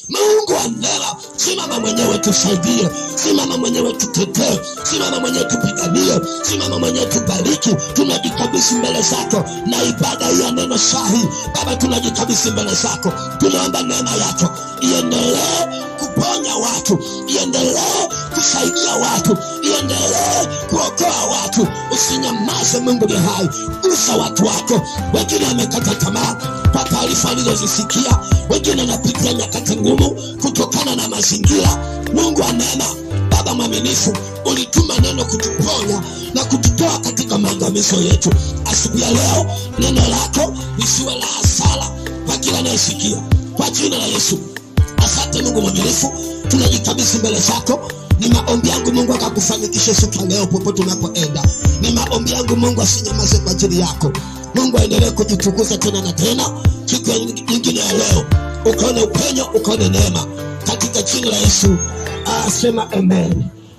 Mungu wa neema, simama mwenyewe tusaidie, simama mwenyewe tutetee, simama mwenyewe tupiganie, simama mwenyewe tubariki. Tunajikabidhi mbele zako na ibada ya neno sahi. Baba, tunajikabidhi mbele zako, tunaomba neema yako iendelee kuponya watu, iendelee kusaidia watu, iendelee kuokoa watu. Usinyamaze Mungu ni hai, gusa watu wako. Wengine wamekata tamaa kwa taarifa walizozisikia, wengine wanapitia nyakati ngumu kutokana na mazingira. Mungu wa neema, Baba mwaminifu, ulituma neno kutuponya na kututoa katika maangamizo yetu. Asubuhi ya leo neno lako lisiwe la hasara kwa kila anayesikia, kwa jina la Yesu. Asante Mungu mwaminifu, tunajikabidhi mbele zako. Ni maombi yangu Mungu akakufanikishe siku ya leo popote unapoenda. Ni maombi yangu Mungu asinyamaze kwa ajili yako. Mungu aendelee kujitukuza tena na tena siku nyingine ya leo. Ukaone upenyo, ukaone neema katika jina la Yesu. Sema amen.